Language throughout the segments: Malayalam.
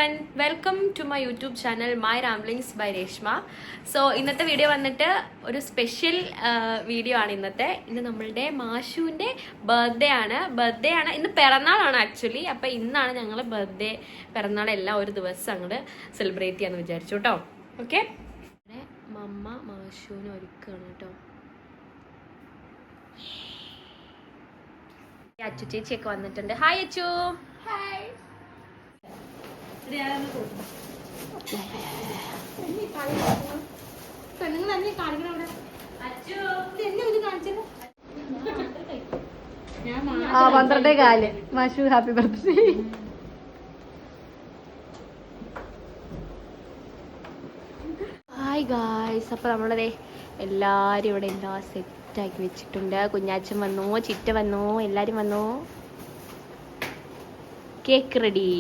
everyone, welcome to my YouTube channel My Ramblings by Reshma. So ഇന്നത്തെ വീഡിയോ വന്നിട്ട് ഒരു സ്പെഷ്യൽ വീഡിയോ ആണ്. ഇന്ന് നമ്മളുടെ മാഷുവിൻ്റെ ബർത്ത്ഡേ ആണ്. ഇന്ന് പിറന്നാളാണ് ആക്ച്വലി. അപ്പം ഇന്നാണ് ഞങ്ങൾ പിറന്നാളെല്ലാം ഒരു ദിവസം അങ്ങോട്ട് സെലിബ്രേറ്റ് ചെയ്യാന്ന് വിചാരിച്ചു കേട്ടോ. ഓക്കെ, മമ്മ മാഷുവിനെ ഒരുക്കുകയാണ് കേട്ടോ. അച്ചു ചേച്ചിയൊക്കെ വന്നിട്ടുണ്ട്. ഹായ് അച്ചു. ഹായ്. ആ 12:15 മാഷു ഹാപ്പി ബർത്ത്ഡേ. ഹായ് ഗായ്സ്, അപ്പോൾ നമ്മളതേ എല്ലാവരും ഇവിടെ എന്താ സെറ്റാക്കി വെച്ചിട്ടുണ്ട്. കുഞ്ഞാച്ചൻ വന്നു, ചിറ്റ വന്നു, എല്ലാവരും വന്നു. Cake ready.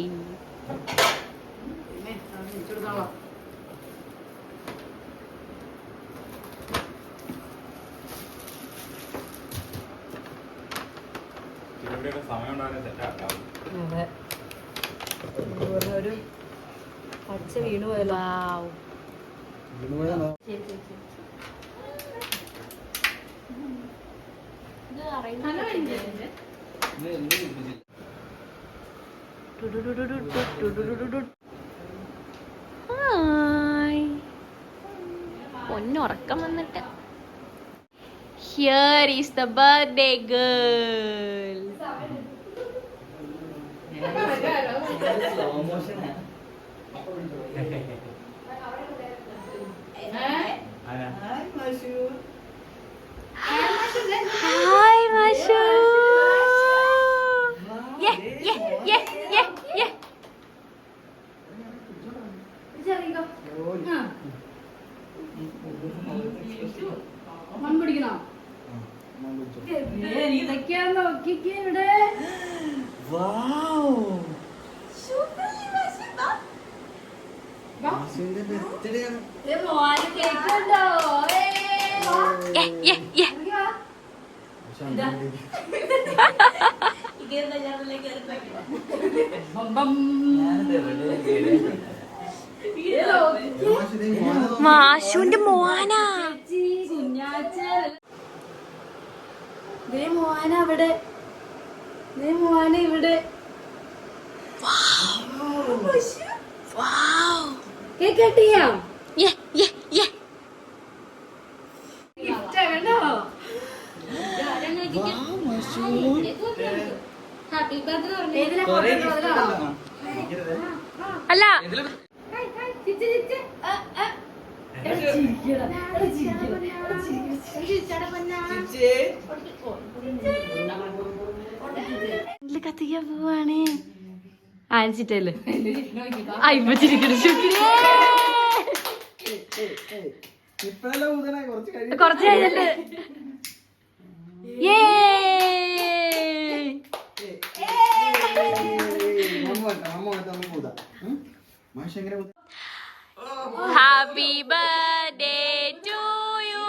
ഒരു പച്ച വീണു പോയല്ലോ. പൊന്നുറക്കം വന്നിട്ട്. Here is the birthday girl. Hi Mashu. Yeah. മാഷുവിന്റെ മോനാ. അവിടെ ഇവിടെ കേക്ക് കട്ട് ചെയ്യാം. അല്ല കത്തിക്കാൻ പോവാണ്. ആൻസിട്ടല്ലേ കുറച്ച് കഴിഞ്ഞിട്ട് happy birthday to you,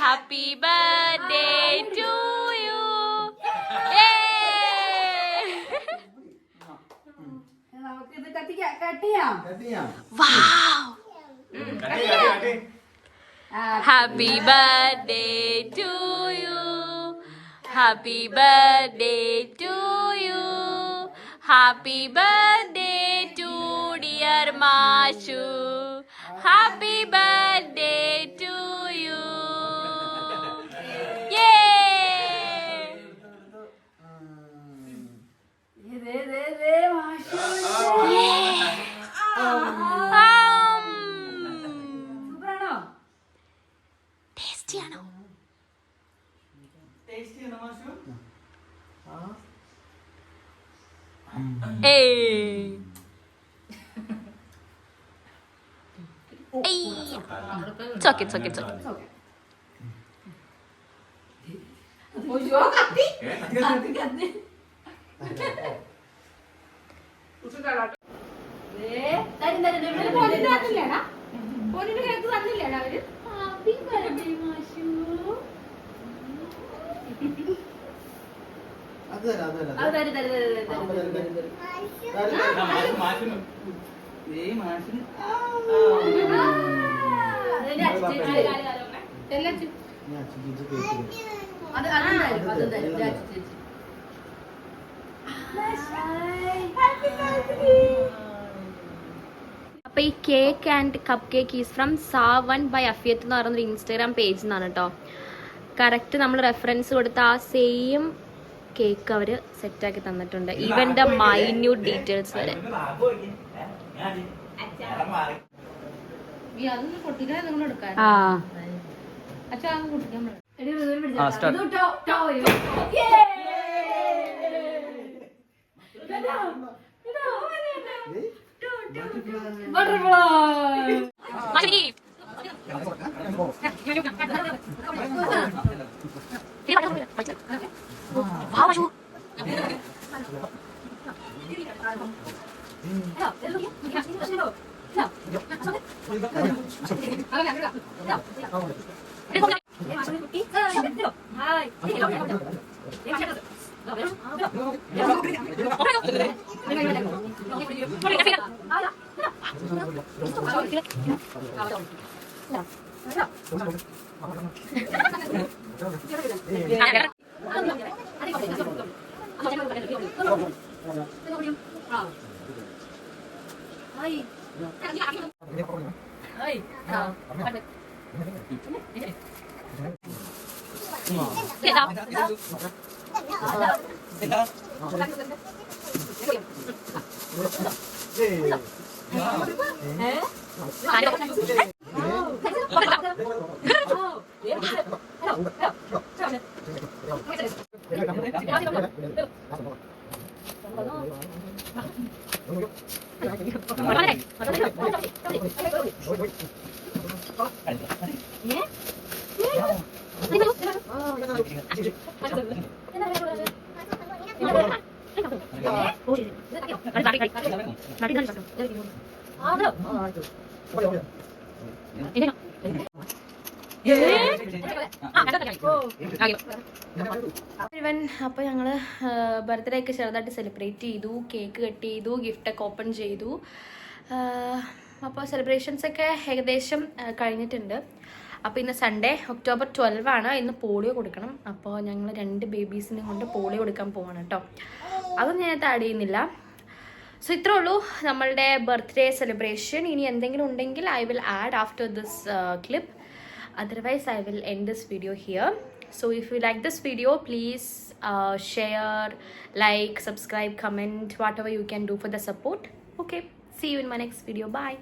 happy birthday to you. നമുക്കിത് കട്ട് ചെയ്യാം. Happy birthday to you. Happy birthday to you. Happy birthday to dear Mashu. Happy birthday to you. It's okay. അത് തരും അപ്പൊ ഈ cake and cupcake is from Savon by Afiyath എന്ന് പറയുന്നൊരു ഇൻസ്റ്റാഗ്രാം പേജിൽ നിന്നാണ് കേട്ടോ. കറക്റ്റ് നമ്മൾ റെഫറൻസ് കൊടുത്ത ആ സെയിം കേക്ക് അവര് സെറ്റാക്കി തന്നിട്ടുണ്ട്, ഈവൻ ദ മൈന്യൂട്ട് ഡീറ്റെയിൽസ് വരെ. അപ്പോൾ ഞങ്ങള് ബർത്ത്ഡേ ഒക്കെ ചെറുതായിട്ട് സെലിബ്രേറ്റ് ചെയ്തു, കേക്ക് കട്ട് ചെയ്തു, ഗിഫ്റ്റൊക്കെ ഓപ്പൺ ചെയ്തു. അപ്പോൾ സെലിബ്രേഷൻസ് ഒക്കെ ഏകദേശം കഴിഞ്ഞിട്ടുണ്ട്. അപ്പോൾ ഇന്ന് സൺഡേ ഒക്ടോബർ 12 ആണ്. ഇന്ന് പോളിയോ കൊടുക്കണം. അപ്പോൾ ഞങ്ങൾ 2 ബേബീസിനെ കൊണ്ട് പോളിയോ കൊടുക്കാൻ പോവാണ് കേട്ടോ. അതൊന്നും ഞാനത് ആഡ് ചെയ്യുന്നില്ല. സോ ഇത്രേ ഉള്ളൂ നമ്മളുടെ ബർത്ത്ഡേ സെലിബ്രേഷൻ. ഇനി എന്തെങ്കിലും ഉണ്ടെങ്കിൽ I will add after this clip. Otherwise, I will end this video here. So if you like this video, please share, like, subscribe, comment, whatever you can do for the support. Okay, see you in my next video. Bye.